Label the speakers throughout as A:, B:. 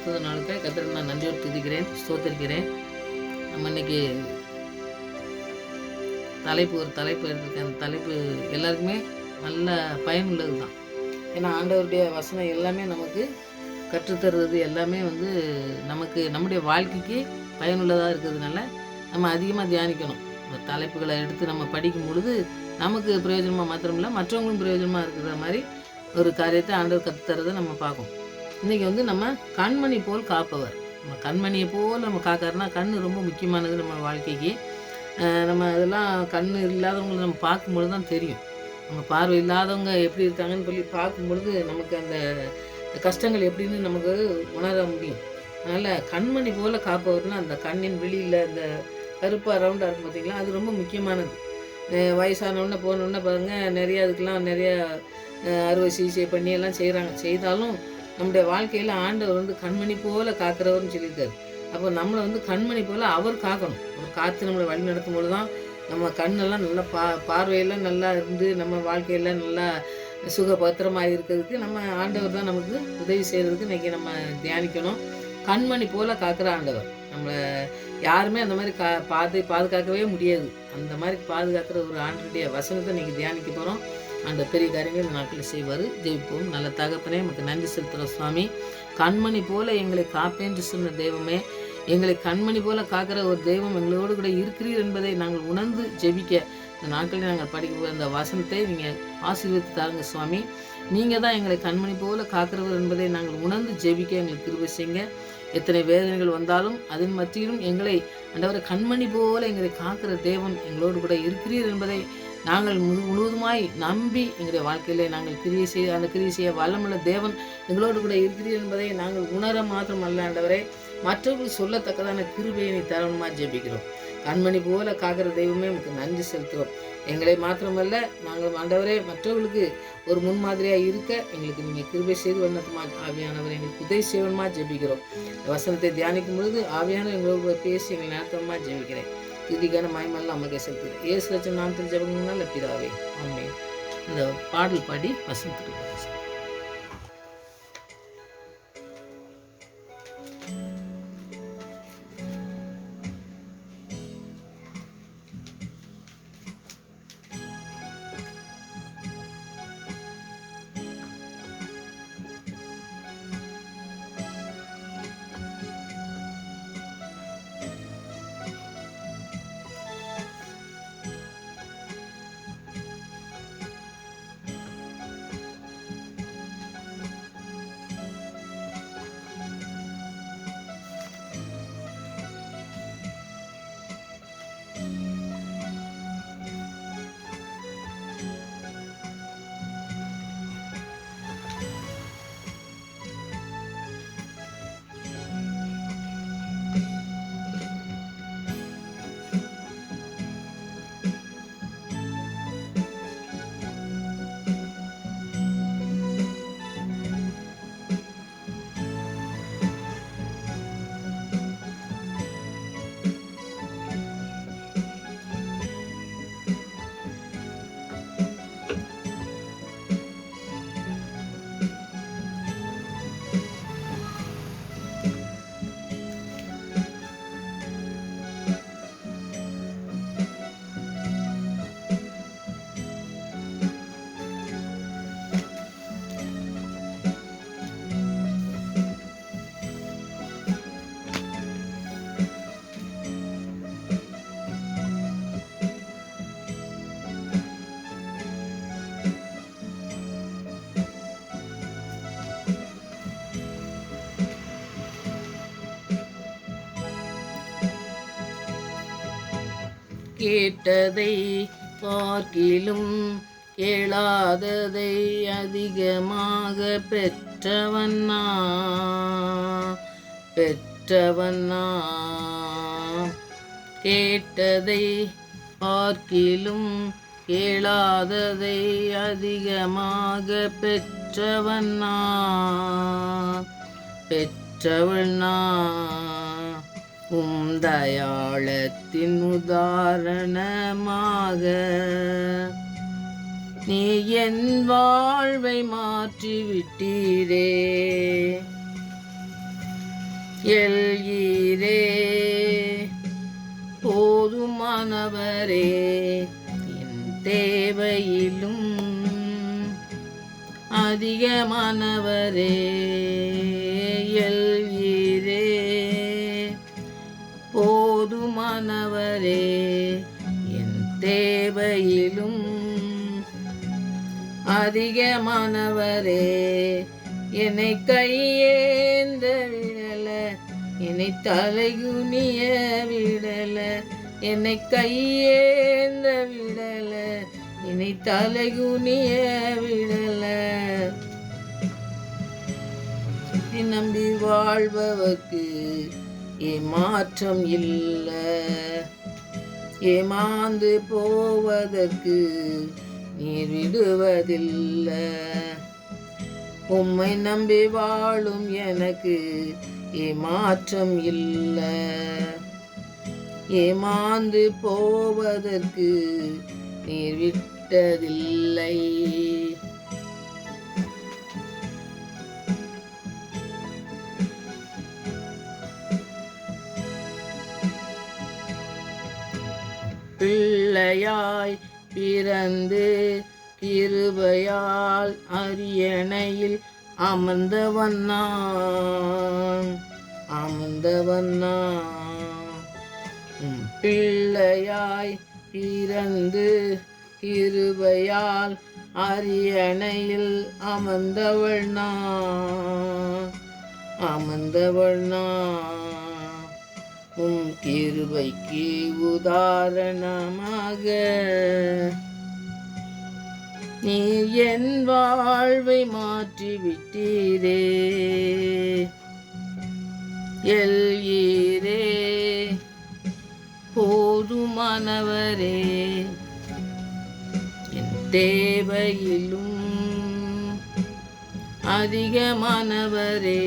A: கொடுத்தது நாளுக்காக கர்த்தருக்கு நான் நன்றியோடு துதிக்கிறேன், ஸ்தோத்திரிக்கிறேன். நம்ம இன்னைக்கு ஒரு தலைப்பு எடுத்திருக்கேன். அந்த தலைப்பு எல்லாருக்குமே நல்ல பயனுள்ளது தான். ஏன்னா ஆண்டவருடைய வசனம் எல்லாமே நமக்கு கற்றுத்தருவது எல்லாமே நமக்கு நம்முடைய வாழ்க்கைக்கு பயனுள்ளதாக இருக்கிறதுனால நம்ம அதிகமாக தியானிக்கணும். இந்த தலைப்புகளை எடுத்து நம்ம படிக்கும் பொழுது நமக்கு பிரயோஜனமாக மாத்திரமில்லை, மற்றவங்களும் பிரயோஜனமாக இருக்கிற மாதிரி ஒரு காரியத்தை ஆண்டவர் கற்றுத்தரதை நம்ம பார்க்கணும். இன்றைக்கி நம்ம கண்மணி போல் காப்பவர். நம்ம கண்மணியை போல் நம்ம காக்காருன்னா கண் ரொம்ப முக்கியமானது நம்ம வாழ்க்கைக்கு. நம்ம அதெல்லாம் கண் இல்லாதவங்களை நம்ம பார்க்கும்பொழுது தான் தெரியும். நம்ம பார்வை இல்லாதவங்க எப்படி இருக்காங்கன்னு சொல்லி பார்க்கும்பொழுது நமக்கு அந்த கஷ்டங்கள் எப்படின்னு நமக்கு உணர முடியும். அதனால் கண்மணி போல் காப்பவர்னால் அந்த கண்ணின் வெளியில் அந்த கருப்பாக ரவுண்டாக இருக்கும் பார்த்திங்களா, அது ரொம்ப முக்கியமானது. வயசானவுடனே போனோடனே பாருங்கள், அதுக்கெல்லாம் நிறையா அறுவை சிகிச்சை பண்ணி எல்லாம் செய்தாலும் நம்முடைய வாழ்க்கையில் ஆண்டவர் கண்மணி போல் காக்கிறவர்னு சொல்லியிருக்காரு. அப்போ நம்மளை கண்மணி போல் அவர் காக்கணும். அவர் காற்று நம்மளை வழி நடத்தும் போது தான் நம்ம கண்ணெல்லாம் நல்லா பார்வையெல்லாம் நல்லா இருந்து நம்ம வாழ்க்கையெல்லாம் நல்லா சுகபத்திரமாக இருக்கிறதுக்கு நம்ம ஆண்டவர் தான் நமக்கு உதவி செய்கிறதுக்கு இன்றைக்கி நம்ம தியானிக்கணும். கண்மணி போல் காக்கிற ஆண்டவர் நம்மளை யாருமே அந்த மாதிரி பாதுகாக்கவே முடியாது. அந்த மாதிரி பாதுகாக்கிற ஒரு ஆண்டருடைய வசனத்தை இன்றைக்கி தியானிக்க போகிறோம். அந்த பெரிய காரியங்கள் இந்த நாட்களில் செய்வார். ஜெயிப்போம். நல்ல தகப்பனே, நமக்கு நன்றி செலுத்துகிற சுவாமி. கண்மணி போல எங்களை காப்பேன்று சொன்ன தெய்வமே, எங்களை கண்மணி போல காக்கிற ஒரு தெய்வம் எங்களோடு கூட இருக்கிறீர் என்பதை நாங்கள் உணர்ந்து ஜெபிக்க இந்த நாட்களில் நாங்கள் படிக்க போகிற அந்த வசனத்தை நீங்கள் ஆசீர்வதித்து தாருங்க சுவாமி. நீங்கள் தான் எங்களை கண்மணி போல காக்கிறவர் என்பதை நாங்கள் உணர்ந்து ஜெபிக்க எங்களுக்கு கிருபை செய்யுங்க. எத்தனை வேதனைகள் வந்தாலும் அதன் மத்தியிலும் எங்களை ஆண்டவரை கண்மணி போல எங்களை காக்கிற தேவன் எங்களோடு கூட இருக்கிறீர் என்பதை நாங்கள் முழுவதுமாய் நம்பி எங்களுடைய வாழ்க்கையில் நாங்கள் கிரியை செய்ய வல்லமுள்ள தேவன் எங்களோடு கூட இருக்கிறீர் என்பதை நாங்கள் உணர மாத்திரம் அல்ல ஆண்டவரே, மற்றவர்கள் சொல்லத்தக்கதான கிருபையை நீ தரணுமா ஜெபிக்கிறோம். கண்மணி போல காக்கிற தெய்வமே உங்களுக்கு நன்றி செலுத்துகிறோம். எங்களை மாத்திரமல்ல, நாங்கள் ஆண்டவரே மற்றவர்களுக்கு ஒரு முன்மாதிரியாக இருக்க எங்களுக்கு நீங்கள் கிருபை செய்து வண்ணத்துமா ஆவியானவர் எங்களுக்கு உதவி செய்வனமா ஜெபிக்கிறோம். வசனத்தை தியானிக்கும் பொழுது ஆவியானவர் எங்களோட பேசி எங்களை நடத்தமா ஜெபிக்கிறேன். துதிக்கான மயமெல்லாம் நமக்கே செலுத்துகிறேன். ஏசு லட்சம் நாமத்தில் ஜெபங்கள்னால பிதாவே, ஆமென். இந்த பாடல் பாடி வசனத்துக்கு கேட்டதை பார்க்கிலும் கேளாததை அதிகமாக பெற்றவன்னா கேட்டதை பார்க்கிலும் கேளாததை அதிகமாக பெற்றவன்னா தயாளத்தின் உதாரணமாக நீ என் வாழ்வை மாற்றிவிட்டீரே. எல்ஈரே போதுமானவரே என் தேவையிலும் அதிகமானவரே. எல்ஈரே போதுமானவரே என் தேவையிலும் அதிகமானவரே. என்னை கையேந்த விடல, என்னை தலைகுனிய விடல, என்னை கையேந்த விடல, என்னை தலைகுனிய விடல. நம்பி வாழ்பவர்க்கு ஏமாற்றம் இல்ல, ஏமாந்து போவதற்கு நீர் விடுவதில்ல. உம்மை நம்பி வாழும் எனக்கு ஏமாற்றம் இல்ல, ஏமாந்து போவதற்கு நீர் விட்டதில்லை. பிள்ளையாய் பிறந்து கிருபையால் அரியணையில் அமர்ந்தவன் நான், அமர்ந்தவன் நான். பிள்ளையாய் பிறந்து கிருபையால் அரியணையில் அமர்ந்தவள் நான், அமர்ந்தவள் நான். கிருபைக்கு உதாரணமாக நீர் என் வாழ்வை மாற்றிவிட்டீரே. எல்ஈரே போதுமானவரே என் தேவையிலும் அதிகமானவரே.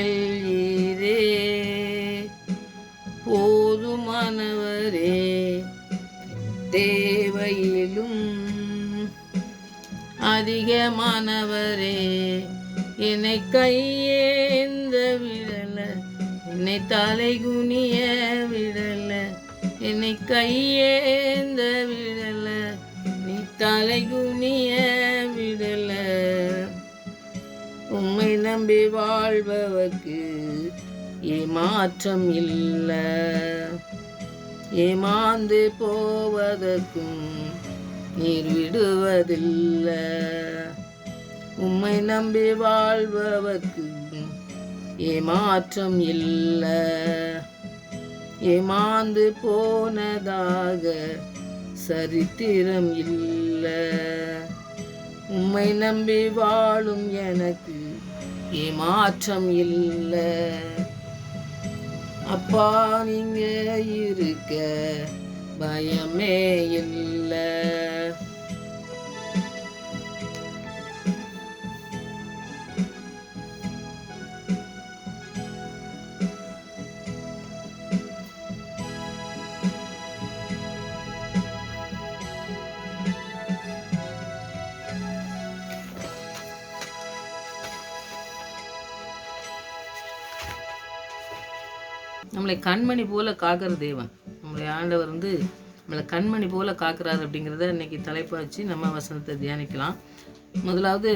A: எல்ஈரே போதுமானவரே தேவையிலும் அதிகமானவரே. என்னை கையேந்த விடல, என்னை தலைகுனிய விடல, என்னை கையேந்த விடல, நீ தலைகுனிய விடல. உம்மை நம்பி வாழ்பவர்க்கு ஏமாற்றம் இல்ல, ஏமாந்து போவதற்கும் நீர் விடுவதில்ல. உம்மை நம்பி வாழ்பவர்க்கு ஏமாற்றம் இல்ல, ஏமாந்து போனதாக சரித்திரம் இல்ல. உம்மை நம்பி வாழும் எனக்கு ஏமாற்றம் இல்ல. அப்பா நீங்க இருக்க பயமே இல்லை. நம்மளை கண்மணி போல காக்கிற தேவன், நம்மளுடைய ஆண்டவர் நம்மளை கண்மணி போல காக்கிறார் அப்படிங்கிறத இன்னைக்கு தலைப்பாச்சு நம்ம வசனத்தை தியானிக்கலாம். முதலாவது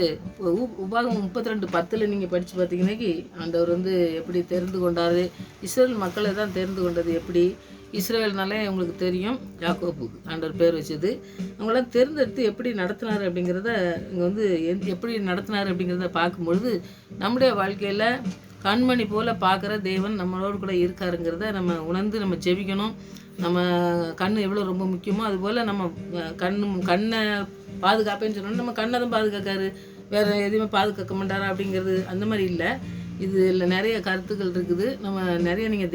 A: உபாகம் 32:10 நீங்கள் படித்து பார்த்தீங்கன்னாக்கி ஆண்டவர் எப்படி தெரிந்து கொண்டார், இஸ்ரேல் மக்களை தான் தெரிந்து கொண்டது. எப்படி இஸ்ரேல்னாலே உங்களுக்கு தெரியும், யாக்கோபுக்கு ஆண்டவர் பேர் வச்சது. அவங்களாம் தேர்ந்தெடுத்து எப்படி நடத்தினார் அப்படிங்கிறத இங்கே எப்படி நடத்தினார் அப்படிங்கிறத பார்க்கும்பொழுது நம்முடைய வாழ்க்கையில் கண்மணி போல் பார்க்குற தேவன் நம்மளோடு கூட இருக்காருங்கிறத நம்ம உணர்ந்து நம்ம ஜெபிக்கணும். நம்ம கண் எவ்வளோ ரொம்ப முக்கியமோ அதுபோல் நம்ம கண்ணை பாதுகாப்பேன்னு சொன்னோம். நம்ம கண்ணை தான் பாதுகாக்காரு, வேறு எதுவுமே பாதுகாக்க மாட்டாரா அப்படிங்கிறது அந்த மாதிரி இல்லை. இதில் நிறைய கருத்துக்கள் இருக்குது. நம்ம நிறைய நீங்கள்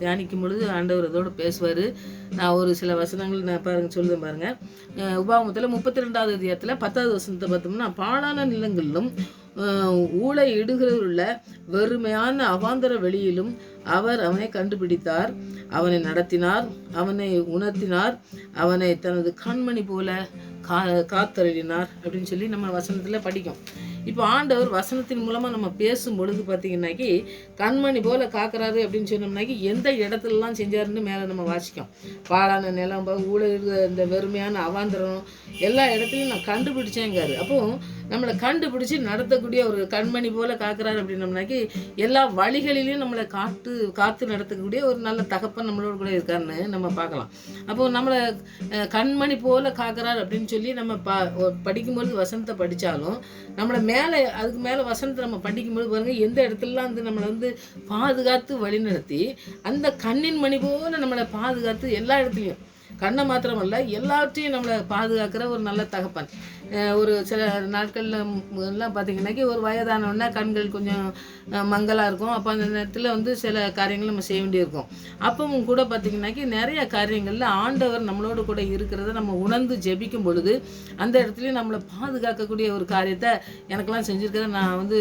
A: தியானிக்கும் பொழுது ஆண்டவர் அதோடு பேசுவார். நான் ஒரு சில வசனங்கள் சொல்லுவேன் பாருங்கள். உபாகமத்தில் 32வது அதிகாரத்தில் 10வது வசனத்தை பார்த்தோம்னா, பாழான நிலங்களிலும் ஊழை இடுகிறவருள்ள வெறுமையான அவாந்தர வெளியிலும் அவர் அவனை கண்டுபிடித்தார், அவனை நடத்தினார், அவனை உணர்த்தினார், அவனை தனது கண்மணி போல காத்தருளினார் அப்படின்னு சொல்லி நம்ம வசனத்தில் படிக்கும். இப்போ ஆண்டவர் வசனத்தின் மூலமாக நம்ம பேசும் பொழுது பார்த்தீங்கன்னாக்கி கண்மணி போல் காக்கிறாரு அப்படின்னு சொன்னோம்னாக்கி எந்த இடத்துலலாம் செஞ்சாருன்னு மேலே நம்ம வாசிக்கோம். பாழான நிலம், ஊழல், இந்த வெறுமையான அவாந்தரம் எல்லா இடத்துலையும் நான் கண்டுபிடிச்சேங்காரு. அப்போது நம்மளை கண்டுபிடிச்சி நடத்தக்கூடிய ஒரு கண்மணி போல் காக்கிறாரு அப்படின்னோம்னாக்கி எல்லா வழிகளிலையும் நம்மளை காத்து நடத்தக்கூடிய ஒரு நல்ல தகப்பன் நம்மளோட கூட இருக்காருன்னு நம்ம பார்க்கலாம். அப்போது நம்மளை கண்மணி போல் காக்கிறார் அப்படின்னு சொல்லி நம்ம படிக்கும்பொழுது வசனத்தை படித்தாலும் நம்மளை மேலே அதுக்கு மேலே வசனத்தை நம்ம படிக்கும்போது பாருங்கள் எந்த இடத்துலலாம் வந்து நம்மளை வந்து பாதுகாத்து வழிநடத்தி அந்த கண்ணின் மணி போல் நம்மளை பாதுகாத்து எல்லா இடத்துலையும் கண்ணை மாத்திரமல்ல எல்லாத்தையும் நம்மளை பாதுகாக்கிற ஒரு நல்ல தகப்பன். ஒரு சில நாட்களில் எல்லாம் பார்த்திங்கனாக்கி ஒரு வயதானோடனே கண்கள் கொஞ்சம் மங்கலாக இருக்கும். அப்போ அந்த நேரத்தில் வந்து சில காரியங்கள் நம்ம செய்ய வேண்டியிருக்கும். அப்பவும் கூட பார்த்திங்கனாக்கி நிறைய காரியங்களில் ஆண்டவர் நம்மளோட கூட இருக்கிறத நம்ம உணர்ந்து ஜெபிக்கும் பொழுது அந்த இடத்துலையும் நம்மளை பாதுகாக்கக்கூடிய ஒரு காரியத்தை எனக்கெல்லாம் செஞ்சுருக்கிறத நான் வந்து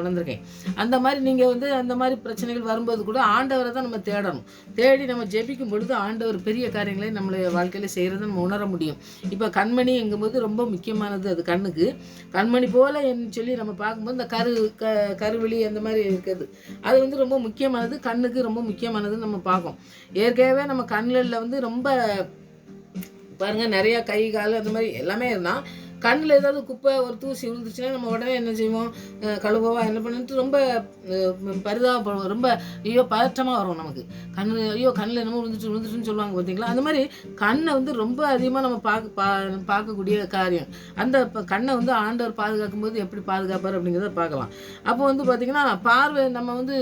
A: உணர்ந்திருக்கேன். அந்த மாதிரி நீங்கள் வந்து அந்த மாதிரி பிரச்சனைகள் வரும்போது கூட ஆண்டவரை தான் நம்ம தேடணும். தேடி நம்ம ஜெபிக்கும் பொழுது ஆண்டவர் பெரிய காரியங்களை நம்மளுடைய வாழ்க்கையில் செய்கிறத நம்ம உணர முடியும். இப்போ கண்மணி எங்கும்போது ரொம்ப முக்கியமானது. அது கண்ணுக்கு கண்மணி போல சொல்லி நம்ம பார்க்கும்போது இந்த கருவிழி அந்த மாதிரி இருக்குது. அது வந்து ரொம்ப முக்கியமானது, கண்ணுக்கு ரொம்ப முக்கியமானதுன்னு நம்ம பார்க்கோம். ஏற்கனவே நம்ம கண்ணில் வந்து ரொம்ப பாருங்கள் நிறையா கை கால் அந்த மாதிரி எல்லாமே இருந்தால் கண்ணில் ஏதாவது குப்பை ஒரு தூசி விழுந்துச்சுன்னா நம்ம உடனே என்ன செய்வோம், கழுவவா என்ன பண்ணிட்டு ரொம்ப பரிதாபப்படுவோம். ரொம்ப ஐயோ பதற்றமாக வரும் நமக்கு. ஐயோ கண்ணில் என்னமோ விழுந்துட்டுன்னு சொல்லுவாங்க பார்த்தீங்களா. அந்த மாதிரி கண்ணை வந்து ரொம்ப அதிகமாக நம்ம பார்க்கக்கூடிய காரியம். அந்த கண்ணை வந்து ஆண்டவர் பாதுகாக்கும் போது எப்படி பாதுகாப்பார் அப்படிங்கிறத பார்க்கலாம். அப்போ வந்து பார்த்திங்கன்னா பார்வை நம்ம வந்து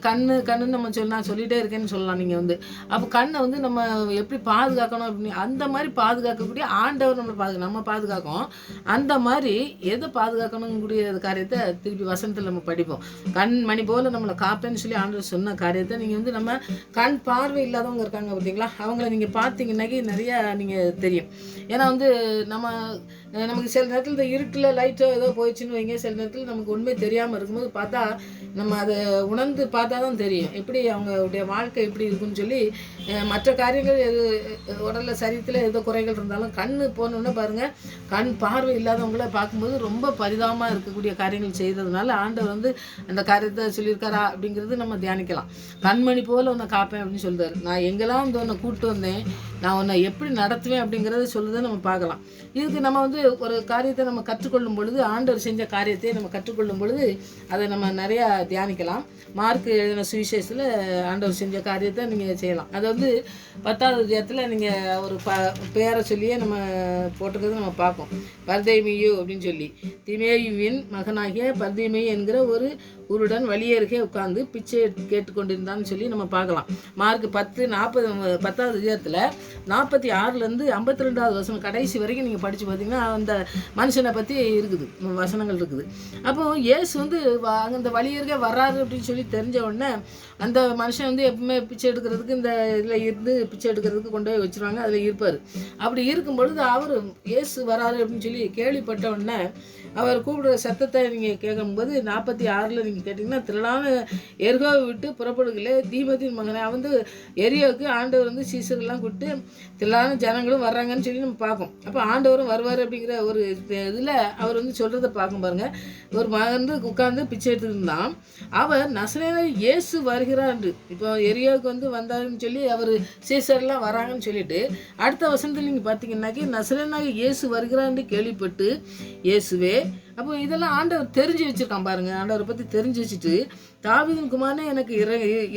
A: கண்ணுன்னு நம்ம நான் சொல்லிகிட்டே இருக்கேன்னு சொல்லலாம். நீங்கள் வந்து அப்போ கண்ணை வந்து நம்ம எப்படி பாதுகாக்கணும் அப்படின்னு அந்த மாதிரி பாதுகாக்கக்கூடிய ஆண்டவர் நம்ம பாதுகாக்கும். அந்த மாதிரி எதை பாதுகாக்கணுங்கக்கூடிய காரியத்தை திருப்பி வசனத்தில் நம்ம படிப்போம். கண் மணி போல் நம்மளை காப்பேன்னு சொல்லி ஆண்டவர் சொன்ன காரியத்தை நீங்கள் வந்து நம்ம கண் பார்வை இல்லாதவங்க இருக்காங்க பார்த்தீங்களா, அவங்கள நீங்கள் பார்த்தீங்கன்னாக்கி நிறையா நீங்கள் தெரியும். ஏன்னா வந்து நமக்கு சில நேரத்தில் இந்த இருட்டில் லைட்டோ ஏதோ போயிடுச்சுன்னு வைங்க, சில நேரத்தில் நமக்கு உண்மை தெரியாமல் இருக்கும்போது பார்த்தா நம்ம அதை உணர்ந்து பார்த்தா தான் தெரியும் எப்படி அவங்களுடைய வாழ்க்கை எப்படி இருக்குன்னு சொல்லி. மற்ற காரியங்கள் எது உடலில் சரீரத்தில் ஏதோ குறைகள் இருந்தாலும் கண் போனோன்னு பாருங்கள், கண் பார்வை இல்லாதவங்கள பார்க்கும்போது ரொம்ப பரிதாபமாக இருக்கக்கூடிய காரியங்கள் செய்கிறதுனால ஆண்டவர் வந்து அந்த காரியத்தை சொல்லியிருக்காரா அப்படிங்கிறது நம்ம தியானிக்கலாம். கண்மணி போல் உன்னை காப்பேன் அப்படின்னு சொல்கிறார். நான் எங்கெல்லாம் வந்து உன்னை கூப்பிட்டு வந்தேன், நான் உன்னை எப்படி நடத்துவேன் அப்படிங்கிறத சொல்லுறதை நம்ம பார்க்கலாம். இதுக்கு நம்ம வந்து ஒரு காரியத்தை நம்ம கற்றுக்கொள்ளும் பொழுது ஆண்டவர் செஞ்ச காரியத்தை நம்ம கற்றுக்கொள்ளும் பொழுது அதை நம்ம நிறையா தியானிக்கலாம். மார்க் எழுதின சுவிசேஷத்தில் ஆண்டவர் செஞ்ச காரியத்தை நீங்கள் செய்யலாம். அதை வந்து 10வது அத்தியாயத்தில் நீங்கள் ஒரு பேரை சொல்லியே நம்ம போட்டுக்கிறது நம்ம பார்ப்போம். பர்தேமியு அப்படின்னு சொல்லி திமேயுவின் மகனாகிய பர்தேமியு என்கிற ஒரு உருடன் வழியருகே உட்கார்ந்து பிச்சை கேட்டுக்கொண்டிருந்தான்னு சொல்லி நம்ம பார்க்கலாம். மார்க் 10வது அதிகாரத்தில் 46லேருந்து 52வது வசனம் கடைசி வரைக்கும் நீங்கள் படித்து பார்த்தீங்கன்னா அந்த மனுஷனை பற்றி இருக்குது, வசனங்கள் இருக்குது. அப்போது இயேசு வந்து அந்த வழியருகே வர்றாரு அப்படின்னு சொல்லி தெரிஞ்ச உடனே அந்த மனுஷன் வந்து எப்பவுமே பிச்சை எடுக்கிறதுக்கு இந்த இதில் இருந்து பிச்சை எடுக்கிறதுக்கு கொண்டு போய் வச்சுருவாங்க, அதில் இருப்பார். அப்படி இருக்கும் பொழுது அவர் இயேசு வராரு அப்படின்னு சொல்லி கேள்விப்பட்ட உடனே அவர் கூப்பிடுற சத்தத்தை நீங்கள் கேட்கும்போது 46ல் நீங்கள் கேட்டிங்கன்னா திரளான எரிகோவை விட்டு புறப்படுகளே தீபத்தின் மகனை வந்து எரியோவுக்கு ஆண்டவர் வந்து சீசர்லாம் கூப்பிட்டு திரளான ஜனங்களும் வர்றாங்கன்னு சொல்லி நம்ம பார்ப்போம். அப்போ ஆண்டவரும் வருவார் அப்படிங்கிற ஒரு இதில் அவர் வந்து சொல்கிறத பார்க்கும் பாருங்கள். ஒரு மகன் வந்து உட்கார்ந்து பிச்சை எடுத்துருந்தான். அவர் நசரேயனாகிய இயேசு வருகிறார். இப்போ எரியோவுக்கு வந்து வந்தாருன்னு சொல்லி அவர் சீசர்லாம் வராங்கன்னு சொல்லிட்டு அடுத்த வசனத்தில் நீங்கள் பார்த்தீங்கன்னாக்கி நசரேயனாகிய இயேசு வருகிறான்னு கேள்விப்பட்டு இயேசுவே, அப்போ இதெல்லாம் ஆண்டவர் தெரிஞ்சு வச்சுருக்கான் பாருங்கள். ஆண்டவரை பற்றி தெரிஞ்சு வச்சுட்டு தாவீதின் குமாரனே எனக்கு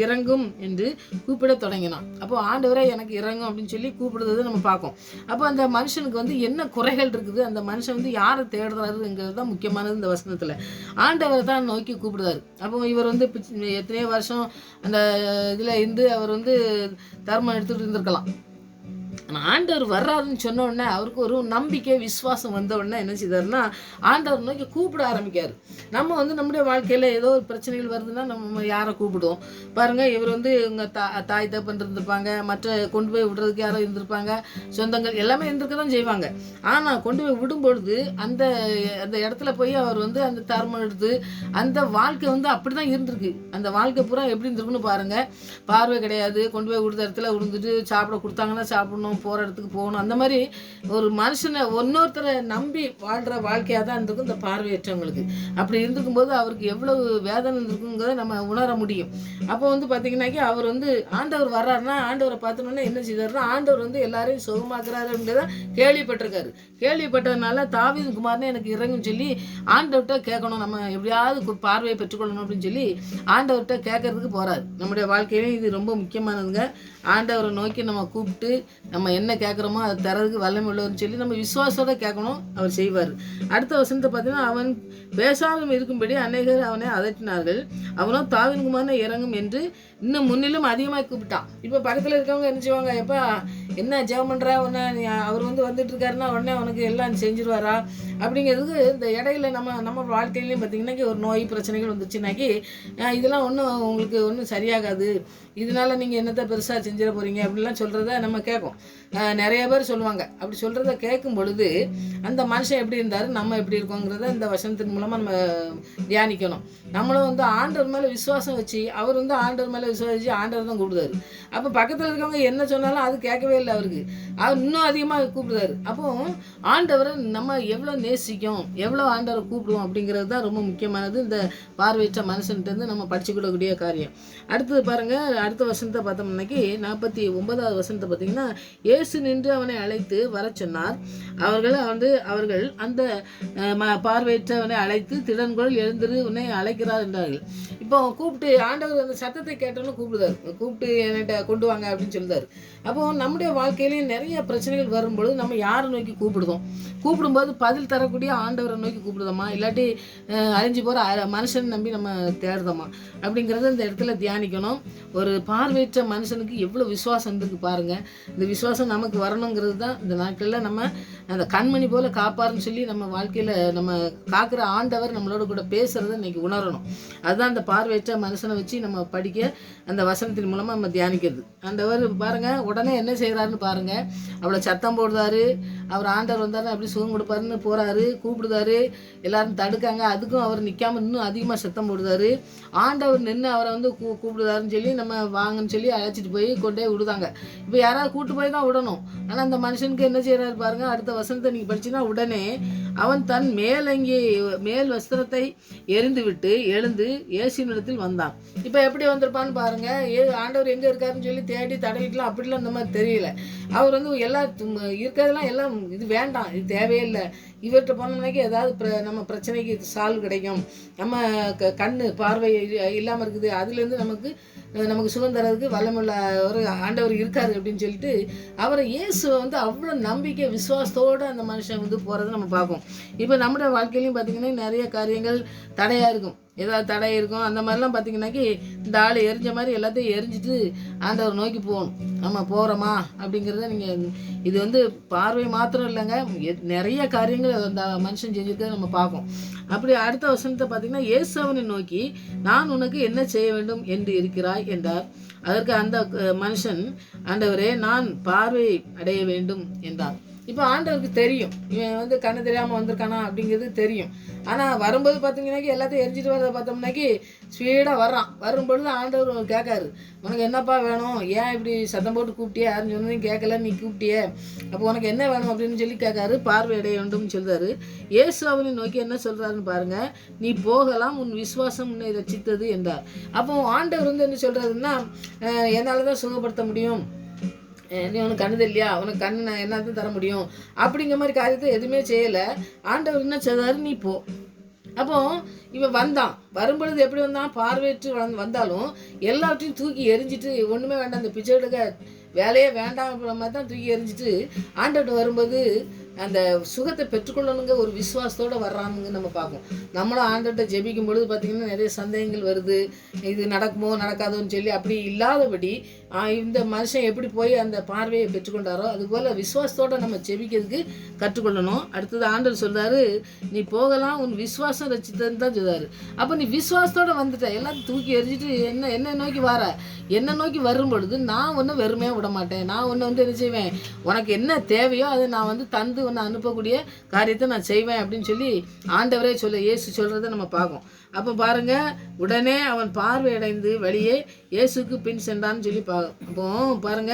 A: இறங்கும் என்று கூப்பிட தொடங்கினான். அப்போ ஆண்டவரே எனக்கு இறங்கும் அப்படின்னு சொல்லி கூப்பிடுறதை நம்ம பார்ப்போம். அப்போ அந்த மனுஷனுக்கு வந்து என்ன குறைகள் இருக்குது, அந்த மனுஷன் வந்து யாரை தேடுறாருங்கிறது தான் முக்கியமானது. இந்த வசனத்தில் ஆண்டவரை தான் நோக்கி கூப்பிடுறாரு. அப்போ இவர் வந்து எத்தனையோ வருஷம் அந்த இதில் இருந்து அவர் வந்து தர்மம் எடுத்துகிட்டு இருந்திருக்கலாம். ஆண்டவர் வர்றாருன்னு சொன்ன உடனே அவருக்கு ஒரு நம்பிக்கை விசுவாசம் வந்த உடனே என்ன செய்தாருன்னா ஆண்டவர் நோக்கி கூப்பிட ஆரம்பிக்காரு. நம்ம வந்து நம்முடைய வாழ்க்கையில் ஏதோ ஒரு பிரச்சனைகள் வருதுன்னா நம்ம யாரை கூப்பிடுவோம் பாருங்கள். இவர் வந்து இவங்க தாய் தப்பன் இருந்திருப்பாங்க, மற்ற கொண்டு போய் விடுறதுக்கு யாரோ இருந்திருப்பாங்க, சொந்தங்கள் எல்லாமே இருந்திருக்க தான் செய்வாங்க. ஆனால் கொண்டு போய் விடும்பொழுது அந்த அந்த இடத்துல போய் அவர் வந்து அந்த தர்மம் எடுத்து அந்த வாழ்க்கை வந்து அப்படி தான் இருந்திருக்கு. அந்த வாழ்க்கை பூரா எப்படி இருந்திருக்குன்னு பாருங்கள். பார்வை கிடையாது, கொண்டு போய் விடுற இடத்துல விழுந்துட்டு சாப்பிட கொடுத்தாங்கன்னா சாப்பிடணும், போகிற இடத்துக்கு போகணும். அந்த மாதிரி ஒரு மனுஷனை இன்னொருத்தரை நம்பி வாழ்கிற வாழ்க்கையாக தான் இருந்திருக்கும் இந்த பார்வையற்றவங்களுக்கு. அப்படி இருந்துக்கும்போது அவருக்கு எவ்வளவு வேதனை இருந்திருக்குங்கிறத நம்ம உணர முடியும். அப்போ வந்து பார்த்திங்கனாக்கி அவர் வந்து ஆண்டவர் வர்றாருன்னா ஆண்டவரை பார்த்தோன்னே என்ன செய்தாருன்னா, ஆண்டவர் வந்து எல்லாரையும் சுகமாக்குறாரு அப்படின்றத கேள்விப்பட்டிருக்காரு. கேள்விப்பட்டதுனால தாவீது குமாரனே எனக்கு இறங்குன்னு சொல்லி ஆண்டவர்கிட்ட கேட்கணும், நம்ம எப்படியாவது பார்வையை பெற்றுக்கொள்ளணும் அப்படின்னு சொல்லி ஆண்டவர்கிட்ட கேட்கறதுக்கு போகிறாரு. நம்முடைய வாழ்க்கையிலையும் இது ரொம்ப முக்கியமானதுங்க. ஆண்டவரை நோக்கி நம்ம கூப்பிட்டு நம்ம என்ன கேட்குறோமோ அதை தரதுக்கு வல்லமை உள்ளவர்னு சொல்லி நம்ம விசுவாசத்தோடு கேட்கணும், அவர் செய்வார். அடுத்த வசனத்தை பார்த்தீங்கன்னா, அவன் பேசாமல் இருக்கும்படி அநேகர் அவனை அதட்டினார்கள், அவனோ தாவீது குமாரனே இறங்கும் என்று இன்னும் முன்னிலும் அதிகமாக கூப்பிட்டான். இப்போ பக்கத்தில் இருக்கவங்க என்ன செய்வாங்க, எப்போ என்ன ஜெபம் பண்ணுறா, உடனே அவர் வந்து வந்துட்டு இருக்காருன்னா உடனே அவனுக்கு எல்லாம் செஞ்சிருவாரா அப்படிங்கிறதுக்கு இந்த இடையில நம்ம வாழ்க்கையிலையும் பார்த்திங்கன்னாக்கி ஒரு நோய் பிரச்சனைகள் வந்துச்சுனாக்கி இதெல்லாம் ஒன்றும் உங்களுக்கு ஒன்றும் சரியாகாது, இதனால் நீங்கள் என்னத்தை பெருசாக செஞ்சிட போகிறீங்க அப்படின்லாம் சொல்கிறத நம்ம கேட்கும். நிறைய பேர் சொல்லுவாங்க. அப்படி சொல்கிறத கேட்கும் பொழுது அந்த மனுஷன் எப்படி இருந்தார், நம்ம எப்படி இருக்கோங்கிறத இந்த வசனத்தின் மூலமாக நம்ம தியானிக்கணும். நம்மளும் வந்து ஆண்டவர் மேலே விசுவாசம் வச்சு, அவர் வந்து ஆண்டவர் மேலே விசுவாசிச்சு ஆண்டவர் தான் கூப்பிடுவார். அப்போ பக்கத்தில் இருக்கவங்க என்ன சொன்னாலும் அது கேட்கவே இல்லை அவருக்கு, அவர் இன்னும் அதிகமாக கூப்பிடுவார். அப்போ ஆண்டவரை நம்ம எவ்வளோ நேசிக்கும், எவ்வளோ ஆண்டவரை கூப்பிடுவோம் அப்படிங்கிறது தான் ரொம்ப முக்கியமானது இந்த பார்வையற்ற மனுஷன்ட்டு நம்ம படிச்சுக்கொள்ளக்கூடிய காரியம். அடுத்தது பாருங்கள், அடுத்த வசனத்தை பார்த்தோம்னாக்கி 49வது வசனத்தை பார்த்தீங்கன்னா, இயேசு நின்று அவனை அழைத்து வர சொன்னார். அவர்கள் அந்த பார்வையற்றவனை அழைத்து திடன்கொள் எழுந்திரு உன்னை அழைக்கிறார் என்றார்கள். இப்போ கூப்பிட்டு ஆண்டவர் அந்த சத்தத்தை கேட்டோன்னு கூப்பிடுதார், கூப்பிட்டு என்கிட்ட கொண்டு வாங்க அப்படின்னு சொல்லுதார். அப்போது நம்முடைய வாழ்க்கையிலேயும் நிறைய பிரச்சனைகள் வரும்பொழுது நம்ம யாரை நோக்கி கூப்பிடும்போது பதில் தரக்கூடிய ஆண்டவரை நோக்கி கூப்பிடுதோமா, இல்லாட்டி அழிஞ்சு போகிற மனுஷன் நம்பி நம்ம தேடுதோமா அப்படிங்கிறத இந்த இடத்துல தியானிக்கணும். ஒரு பார்வையற்ற மனுஷனுக்கு எவ்வளோ விசுவாசம் இருந்துருக்கு பாருங்கள். இந்த விசுவாசம் நமக்கு வரணுங்கிறது தான் இந்த நாட்களில் நம்ம அந்த கண்மணி போல் காப்பாருன்னு சொல்லி நம்ம வாழ்க்கையில் நம்ம காக்கிற ஆண்டவர் நம்மளோட கூட பேசுகிறத இன்றைக்கி உணரணும். அதுதான் அந்த பார்வையற்ற மனுஷனை வச்சு நம்ம படிக்க அந்த வசனத்தின் மூலமாக நம்ம தியானிக்கிறது. ஆண்டவர் பாருங்கள் உடனே என்ன செய்கிறாருன்னு பாருங்கள். அவ்வளோ சத்தம் போடுறாரு, அவர் ஆண்டவர் வந்தாருன்னு அப்படி சுகம் கொடுப்பாருன்னு போகிறாரு, கூப்பிடுதாரு, எல்லாரும் தடுக்காங்க, அதுக்கும் அவர் நிற்காமல் இன்னும் அதிகமாக சத்தம் போடுதாரு. ஆண்டவர் நின்று அவரை வந்து கூப்பிடுதாருன்னு சொல்லி நம்ம வாங்கன்னு சொல்லி அழைச்சிட்டு போய் கொண்டே விடுதாங்க. இப்போ யாராவது கூப்பிட்டு போய் தான் விடணும். ஆனால் அந்த மனுஷனுக்கு என்ன செய்கிறாரு பாருங்கள். அடுத்த வசனத்தை நீங்கள் படிச்சுன்னா, உடனே அவன் தன் மேல் வஸ்திரத்தை எரிந்து விட்டு எழுந்து இயேசுவினிடத்தில் வந்தான். இப்போ எப்படி வந்திருப்பான்னு பாருங்கள். ஆண்டவர் எங்கே இருக்காருன்னு சொல்லி தேடி தடவிக்கலாம் அப்படிலாம் இந்த மாதிரி தெரியல. அவர் வந்து எல்லாம் இருக்கிறதெல்லாம் எல்லாம் இது வேண்டாம், இது தேவையில்லை, இவர்கிட்ட போனோம்னாக்கி ஏதாவது நம்ம பிரச்சனைக்கு சால்வ் கிடைக்கும், நம்ம கண்ணு பார்வை இல்லாமல் இருக்குது, அதுலேருந்து நமக்கு சுகம் தரதுக்கு வல்லமுள்ள ஒரு ஆண்டவர் இருக்காரு அப்படின்னு சொல்லிட்டு அவரை இயேசுவை வந்து அவ்வளோ நம்பிக்கை விசுவாசத்தோடு அந்த மனுஷன் வந்து போகிறத நம்ம பார்ப்போம். இப்போ நம்முடைய வாழ்க்கையிலையும் பார்த்திங்கன்னா நிறைய காரியங்கள் தடையாக இருக்கும், ஏதாவது தடை இருக்கும். அந்த மாதிரிலாம் பார்த்திங்கனாக்கி இந்த ஆள் எரிஞ்ச மாதிரி எல்லாத்தையும் எரிஞ்சிட்டு ஆண்டவர் நோக்கி போகணும். நம்ம போகிறோமா அப்படிங்கிறத நீங்கள் இது வந்து பார்வை மாத்திரம் இல்லைங்க, நிறைய காரியங்கள் அந்த மனுஷன் செஞ்சுருக்கிறத நம்ம பார்ப்போம். அப்படி அடுத்த வசனத்தை பார்த்திங்கன்னா, இயேசு அவனை நோக்கி நான் உனக்கு என்ன செய்ய வேண்டும் என்று இருக்கிறாய் என்றார். அதற்கு அந்த மனுஷன், ஆண்டவரே நான் பார்வை அடைய வேண்டும் என்றார். இப்போ ஆண்டவருக்கு தெரியும் இவன் வந்து கண்ணு தெரியாமல் வந்திருக்கானா அப்படிங்கிறது தெரியும். ஆனால் வரும்போது பார்த்தீங்கன்னாக்கி எல்லாத்தையும் எரிஞ்சிட்டு வரதை பார்த்தோம்னாக்கி ஸ்பீடாக வரும்பொழுது ஆண்டவர் கேட்காரு, உனக்கு என்னப்பா வேணும், ஏன் இப்படி சத்தம் போட்டு கூப்பிட்டியே, யாருன்னு சொன்னதையும் கேட்கல, நீ கூப்பிட்டியே, அப்போ உனக்கு என்ன வேணும் அப்படின்னு சொல்லி கேட்காரு. பார்வை அடைய வேண்டும்னு சொல்கிறாரு. இயேசு அவனை நோக்கி என்ன சொல்கிறாருன்னு பாருங்கள், நீ போகலாம், உன் விசுவாசம் உன்னை ரட்சித்தது என்றார். அப்போ ஆண்டவர் வந்து என்ன சொல்கிறாருன்னா, என்னால் தான் சுகப்படுத்த முடியும், நீ உனக்கு கண்ணு இல்லையா, உனக்கு கண்ணு நான் என்னது தர முடியும் அப்படிங்கிற மாதிரி காரியத்தை எதுவுமே செய்யலை. ஆண்டவர் என்ன செய்தாரு, நீ போ. அப்போ இவன் வரும்பொழுது எப்படி வந்தான், பார்வையற்று வந்தாலும் எல்லாத்தையும் தூக்கி எரிஞ்சிட்டு ஒன்றுமே வேண்டாம், இந்த பிச்சை எடுக்க வேலையே வேண்டாம் அப்படின்ற மாதிரி தான் தூக்கி எரிஞ்சிட்டு ஆண்டவர்கிட்ட வரும்போது அந்த சுகத்தை பெற்றுக்கொள்ளணுங்க ஒரு விசுவாசத்தோடு வர்றானுங்க நம்ம பார்ப்போம். நம்மளும் ஆண்டவர்கிட்ட ஜெபிக்கும் பொழுது பார்த்திங்கன்னா நிறைய சந்தேகங்கள் வருது, இது நடக்குமோ நடக்காதோன்னு சொல்லி. அப்படி இல்லாதபடி இந்த மனுஷன் எப்படி போய் அந்த பார்வையை பெற்றுக்கொண்டாரோ அதுபோல் விசுவாசத்தோடு நம்ம ஜெபிக்கிறதுக்கு கற்றுக்கொள்ளணும். அடுத்தது ஆண்டவர் சொல்கிறாரு, நீ போகலாம், உன் விசுவாசம் ரட்சித்ததுன்னு தான் சொல்கிறாரு. அப்போ நீ விசுவாசத்தோடு வந்துட்ட, எல்லாத்தையும் தூக்கி எரிஞ்சிட்டு என்ன நோக்கி என்னை நோக்கி வரும் பொழுது நான் ஒன்றும் வெறுமையாக விட மாட்டேன். நான் ஒன்று வந்து என்ன செய்வேன், உனக்கு என்ன தேவையோ அதை நான் வந்து தந்து ஒன்று அனுப்பக்கூடிய காரியத்தை நான் செய்வேன் அப்படின்னு சொல்லி ஆண்டவரே இயேசு சொல்கிறத நம்ம பார்க்கோம். அப்போ பாருங்க, உடனே அவன் பார்வையடைந்து வெளியே இயேசுக்கு பின் சென்றான்னு சொல்லி அப்போ பாருங்க,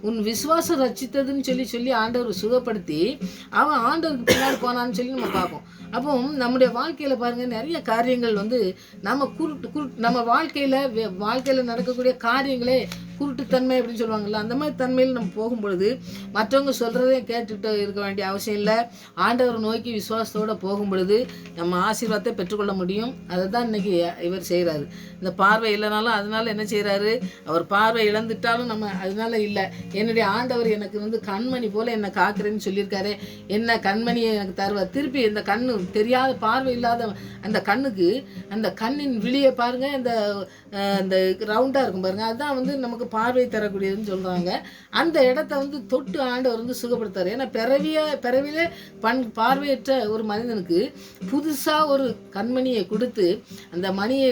A: உன் விசுவாசம் ரட்சித்ததுன்னு சொல்லி ஆண்டவர் சுகப்படுத்தி அவன் ஆண்டவருக்கு பின்னாடி போனான்னு சொல்லி நம்ம பார்ப்போம். அப்போ நம்முடைய வாழ்க்கையில் பாருங்க, நிறைய காரியங்கள் வந்து நம்ம நம்ம வாழ்க்கையில் நடக்கக்கூடிய காரியங்களே குருட்டுத்தன்மை அப்படின்னு சொல்லுவாங்கள்ல, அந்த மாதிரி தன்மையில் நம்ம போகும்பொழுது மற்றவங்க சொல்கிறதையும் கேட்டுட்டு இருக்க வேண்டிய அவசியம் இல்லை. ஆண்டவர் நோக்கி விசுவாசத்தோடு போகும் பொழுது நம்ம ஆசீர்வாதத்தை பெற்றுக்கொள்ள முடியும். அதை தான் இன்றைக்கி இவர் செய்கிறாரு. இந்த பார்வை இல்லைனாலும் அதனால் என்ன செய்கிறாரு, அவர் பார்வை இழந்துட்டாலும் நம்ம அதனால இல்லை, என்னுடைய ஆண்டவர் எனக்கு வந்து கண்மணி போல் என்னை காக்கிறேன்னு சொல்லியிருக்காரு, என்ன கண்மணியை எனக்கு தருவார். திருப்பி இந்த கண்ணு தெரியாத பார்வை இல்லாத அந்த கண்ணுக்கு அந்த கண்ணின் விழியை பாருங்கள், இந்த ரவுண்டாக இருக்கும் பாருங்கள், அதுதான் வந்து நமக்கு பார்வை தரக்கூடியதுன்னு சொல்கிறாங்க. அந்த இடத்த வந்து தொட்டு ஆண்டவர் வந்து சுகப்படுத்தார். ஏன்னா பிறவிலே பார்வையற்ற ஒரு மனிதனுக்கு புதுசாக ஒரு கண்மணியை கொடுத்து அந்த மணியை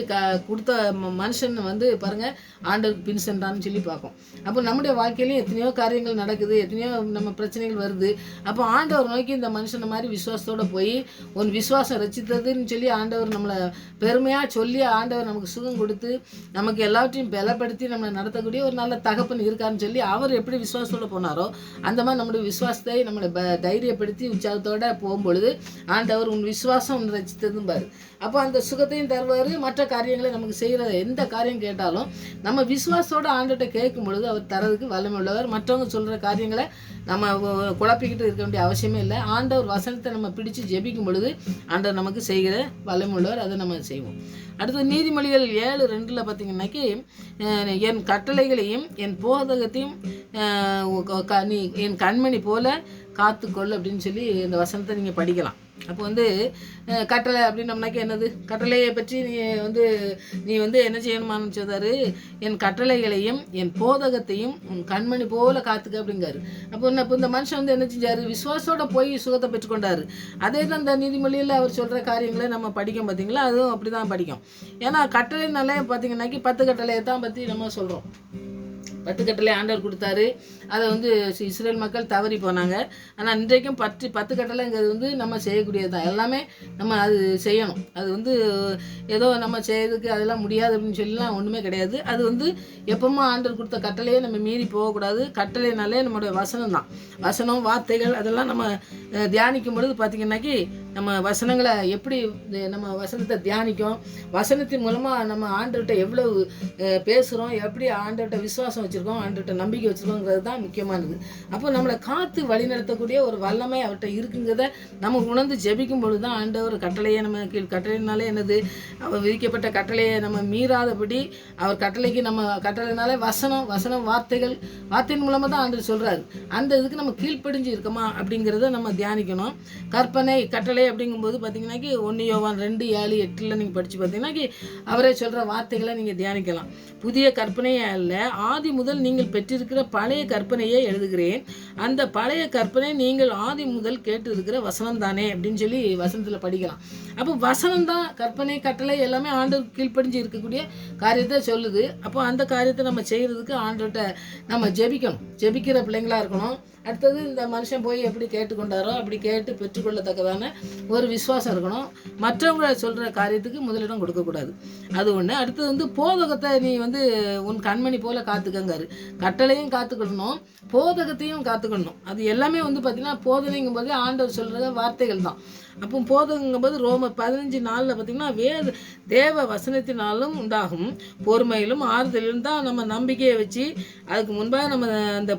A: கொடுத்த மனுஷன் வந்து பாருங்கள் ஆண்டவருக்கு பின் சென்றான்னு சொல்லி பார்ப்போம். அப்போ நம்முடைய வாழ்க்கையிலையும் எத்தனையோ காரியங்கள் நடக்குது, எத்தனையோ நம்ம பிரச்சனைகள் வருது. அப்போ ஆண்டவர் நோக்கி இந்த மனுஷனை மாதிரி விசுவாசத்தோடு போய் உன் விசுவாசம் ரசித்ததுன்னு சொல்லி ஆண்டவர் நம்மளை பெருமையாக சொல்லி ஆண்டவர் நமக்கு சுகம் கொடுத்து நமக்கு எல்லாவற்றையும் பலப்படுத்தி நம்மளை நடத்தக்கூடிய ஒரு நல்ல தகப்பன் இருக்காருன்னு சொல்லி அவர் எப்படி விசுவாசத்தோடு போனாரோ அந்த மாதிரி நம்முடைய விசுவாசத்தை நம்மளை தைரியப்படுத்தி உற்சாகத்தோடு போகும்பொழுது ஆண்டவர் உன் விசுவாசம் உன் ரசித்ததும் பாரு. அப்போ அந்த சுகத்தையும் தருவார். மற்ற காரியங்களை நமக்கு செய்கிற எந்த காரியம் கேட்டாலும் நம்ம விசுவாசத்தோடு ஆண்டவர்கிட்ட கேட்கும் பொழுது அவர் தரதுக்கு வல்லமை உள்ளவர். மற்றவங்க சொல்கிற காரியங்களை நம்ம குழப்பிக்கிட்டு இருக்க வேண்டிய அவசியமே இல்லை. ஆண்டவர் வசனத்தை நம்ம பிடிச்சு ஜெபிக்கும் பொழுது ஆண்டவர் நமக்கு செய்கிற வல்லமை உள்ளவர். அதை நம்ம செய்வோம். அடுத்தது நீதிமொழிகள் 7:2 பார்த்தீங்கன்னாக்கி, என் கட்டளைகளையும் என் போதகத்தையும் நீ என் கண்மணி போல காத்துக்கொள் அப்படின்னு சொல்லி இந்த வசனத்தை நீங்கள் படிக்கலாம். அப்போ வந்து கட்டளை அப்படின்னம்னாக்கி என்னது, கட்டளையை பற்றி நீ வந்து என்ன செய்யணுமான்னு சொல்றாரு, என் கட்டளைகளையும் என் போதகத்தையும் உன் கண்மணி போல காத்துக்க அப்படிங்காரு. அப்போ இந்த மனுஷன் வந்து என்ன செஞ்சார், விசுவாசோட போய் சுகத்தை பெற்றுக்கொண்டாரு. அதே தான் இந்த நீதிமொழியில் அவர் சொல்கிற காரியங்களை நம்ம படிக்கும் பார்த்தீங்களா, அதுவும் அப்படி தான் படிக்கும். ஏன்னா கட்டளைனாலே பார்த்தீங்கன்னாக்கி 10 கட்டளையை தான் பற்றி நம்ம சொல்கிறோம். 10 கட்டளை ஆண்டவர் கொடுத்தாரு. அதை வந்து இஸ்ரேல் மக்கள் தவறி போனாங்க. ஆனால் இன்றைக்கும் 10 கட்டளைங்கிறது வந்து நம்ம செய்யக்கூடியது தான். எல்லாமே நம்ம அது செய்யணும். அது வந்து ஏதோ நம்ம செய்யறதுக்கு அதெல்லாம் முடியாது அப்படின்னு சொல்லலாம் ஒன்றுமே கிடையாது. அது வந்து எப்பவுமே ஆண்டவர் கொடுத்த கட்டளையே நம்ம மீறி போகக்கூடாது. கட்டளைனாலே நம்மளுடைய வசனம் தான். வசனம், வார்த்தைகள் அதெல்லாம் நம்ம தியானிக்கும் பொழுது பார்த்திங்கன்னாக்கி நம்ம வசனங்களை எப்படி நம்ம வசனத்தை தியானிக்கும், வசனத்தின் மூலமாக நம்ம ஆண்டவர்கிட்ட எவ்வளவு பேசுகிறோம், எப்படி ஆண்டவர்கிட்ட விசுவாசம் வச்சுருக்கோம், ஆண்டவர்கிட்ட நம்பிக்கை வச்சுருக்கோங்கிறது தான் முக்கியமானது. அப்போ நம்மளை காத்து வழி நடத்தக்கூடிய ஒரு வல்லமை அவர்கிட்ட இருக்குங்கிறத நம்ம உணர்ந்து ஜெபிக்கும் பொழுது தான் ஆண்டவர் கட்டளையை நம்ம கட்டளைனாலே என்னது, அவர் விதிக்கப்பட்ட கட்டளையை நம்ம மீறாதபடி அவர் கட்டளைக்கு நம்ம கட்டளைனாலே வசனம் வார்த்தையின் மூலமாக தான் ஆண்டவர் சொல்கிறாரு. அந்த இதுக்கு நம்ம கீழ்ப்படிஞ்சு இருக்கோமா அப்படிங்கிறத நம்ம தியானிக்கணும். கட்டளை அப்படிங்கும்போது பார்த்தீங்கன்னாக்கி 1 யோவான் 2:7-8 நீங்கள் படித்து பார்த்தீங்கன்னாக்கி அவரே சொல்கிற வார்த்தைகளை நீங்கள் தியானிக்கலாம். புதிய கற்பனையே அல்ல, ஆதி முதல் நீங்கள் பெற்றிருக்கிற பழைய கற்பனையை எழுதுகிறேன், அந்த பழைய கற்பனை நீங்கள் ஆதி முதல் கேட்டு இருக்கிற வசனம் தானே அப்படின்னு சொல்லி வசனத்தில் படிக்கலாம். அப்போ வசனம் தான் கற்பனை கட்டளை எல்லாமே ஆண்டவர் கீழ்ப்படிஞ்சு இருக்கக்கூடிய காரியத்தை சொல்லுது. அப்போ அந்த காரியத்தை நம்ம செய்கிறதுக்கு ஆண்டவர்கிட்ட நம்ம ஜெபிக்கிற பிள்ளைங்களாக இருக்கணும். அடுத்தது இந்த மனுஷன் போய் எப்படி கேட்டுக்கொண்டாரோ அப்படி கேட்டு பெற்றுக்கொள்ளத்தக்கதான ஒரு விசுவாசம் இருக்கணும். மற்றவங்க சொல்கிற காரியத்துக்கு முதலிடம் கொடுக்கக்கூடாது. அது ஒன்று. அடுத்தது வந்து போதகத்தை நீ வந்து உன் கண்மணி போல காத்துக்கங்காரு. கட்டளையும் காத்துக்கிடணும், போதகத்தையும் காத்துக்கணும். அது எல்லாமே வந்து பார்த்திங்கன்னா போதனைங்கும் போது ஆண்டவர் சொல்கிற வார்த்தைகள் தான். அப்போ போதகங்கும்போது ரோமர் 15:4 பார்த்திங்கன்னா தேவ வசனத்தினாலும் உண்டாகும் பொறுமையிலும் ஆறுதலிலும் தான் நம்ம நம்பிக்கையை வச்சு அதுக்கு முன்பாக நம்ம அந்த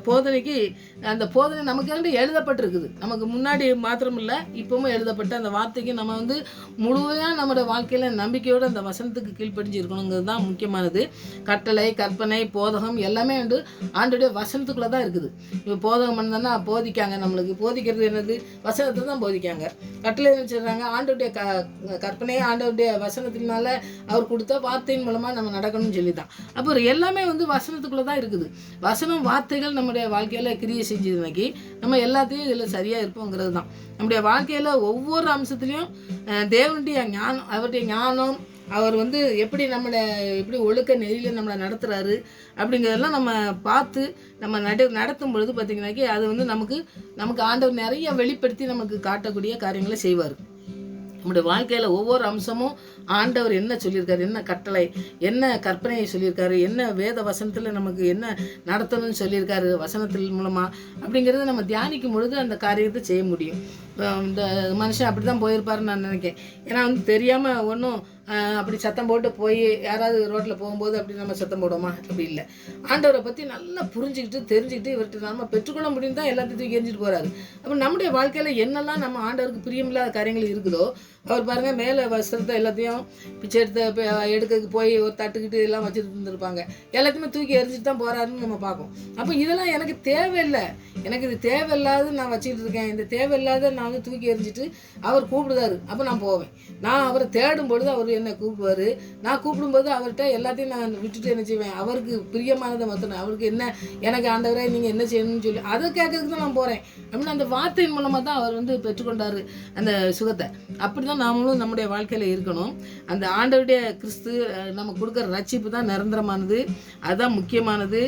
A: போதனை நமக்கு எழுதப்பட்டிருக்குது. நமக்கு முன்னாடி மாத்திரம் இல்லை, இப்பவும் எழுதப்பட்ட அந்த வார்த்தைக்கு நம்ம வந்து முழுமையாக நம்மளோட வாழ்க்கையில் நம்பிக்கையோடு அந்த வசனத்துக்கு கீழ்ப்படிஞ்சு இருக்கணுங்கிறது தான் முக்கியமானது. கட்டளை, கற்பனை, போதகம் எல்லாமே வந்து ஆண்டோடைய வசனத்துக்குள்ளே தான் இருக்குது. இப்போ போதகம் பண்ணா போதிக்காங்க, நம்மளுக்கு போதிக்கிறது என்னது, வசனத்தை தான் போதிக்காங்க. கட்டளை சொல்கிறாங்க ஆண்டோடைய கற்பனையை ஆண்டோடைய வசனத்தினால அவர் கொடுத்த வார்த்தையின் மூலமாக நம்ம நடக்கணும்னு சொல்லி தான். அப்புறம் எல்லாமே வந்து வசனத்துக்குள்ளே தான் இருக்குது. வசனம், வார்த்தைகள் நம்முடைய வாழ்க்கையில் கிரியை செஞ்சதுனாக்கி நம்ம எல்லாத்தையும் இதில் சரியாக இருப்போங்கிறது தான். நம்முடைய வாழ்க்கையில் ஒவ்வொரு அம்சத்துலேயும் தேவனுடைய ஞானம், அவருடைய ஞானம், அவர் வந்து எப்படி எப்படி ஒழுக்க நெறியில் நம்மளை நடத்துகிறாரு அப்படிங்கிறதெல்லாம் நம்ம பார்த்து நம்ம நடத்தும் பொழுது பார்த்திங்கனாக்கி அது வந்து நமக்கு ஆண்டவர் நிறைய வெளிப்படுத்தி நமக்கு காட்டக்கூடிய காரியங்களை செய்வார். நம்முடைய வாழ்க்கையில் ஒவ்வொரு அம்சமும் ஆண்டவர் என்ன சொல்லியிருக்காரு, என்ன கட்டளை, என்ன கற்பனையை சொல்லியிருக்காரு, என்ன வேத வசனத்தில் நமக்கு என்ன நடத்தணும்னு சொல்லியிருக்காரு வசனத்தில் மூலமாக அப்படிங்கிறத நம்ம தியானிக்கும் பொழுது அந்த காரியத்தை செய்ய முடியும். இந்த மனுஷன் அப்படி தான் போயிருப்பாருன்னு நான் நினைக்கிறேன். ஏன்னா தெரியாமல் ஒன்றும் அப்படி சத்தம் போட்டு போய் யாராவது ரோட்டில் போகும்போது அப்படி நம்ம சத்தம் போடுவோமா? அப்படி இல்லை. ஆண்டவரை பற்றி நல்லா புரிஞ்சுக்கிட்டு தெரிஞ்சுக்கிட்டு இவர்கிட்ட நம்ம பெற்றுக்கொள்ள முடியும் தான் எல்லாத்தையும் தூக்கி எரிஞ்சிட்டு போகிறாரு. அப்போ நம்முடைய வாழ்க்கையில் என்னெல்லாம் நம்ம ஆண்டவருக்கு பிரியமில்லாத காரியங்கள் இருக்குதோ, அவர் பாருங்கள் மேலே வஸ்திரத்தை எல்லாத்தையும் பிச்சை எடுக்கிறதுக்கு போய் ஒரு தட்டுக்கிட்டு எல்லாம் வச்சுட்டு இருந்திருப்பாங்க. எல்லாத்தையுமே தூக்கி எரிஞ்சிட்டு தான் போகிறாருன்னு நம்ம பார்ப்போம். அப்போ இதெல்லாம் எனக்கு தேவையில்லை, எனக்கு இது தேவையில்லாத நான் வச்சுக்கிட்டு இருக்கேன், இந்த தேவையில்லாத நான் வந்து தூக்கி எரிஞ்சிட்டு அவர் கூப்பிடுதாரு. அப்போ நான் போவேன். நான் அவரை தேடும் பொழுது அவர் என்னை கூப்பிடுவார். நான் கூப்பிடும்போது அவர்கிட்ட எல்லாத்தையும் நான் விட்டுட்டு என்ன செய்வேன், அவருக்கு பிரியமானதை மாற்றணும். அவருக்கு என்ன, எனக்கு ஆண்டவரே நீங்கள் என்ன செய்யணும்னு சொல்லி அதை கேட்கறதுக்கு தான் நான் போகிறேன் அப்படின்னு அந்த வார்த்தையின் மூலமாக தான் அவர் வந்து பெற்றுக்கொண்டார் அந்த சுகத்தை. அப்படி தான் நாமளும் நம்முடைய வாழ்க்கையில் இருக்கணும். அந்த ஆண்டவருடைய கிறிஸ்து நம்ம கொடுக்குற ரட்சிப்பு தான் நிரந்தரமானது, அதுதான் முக்கியமானது.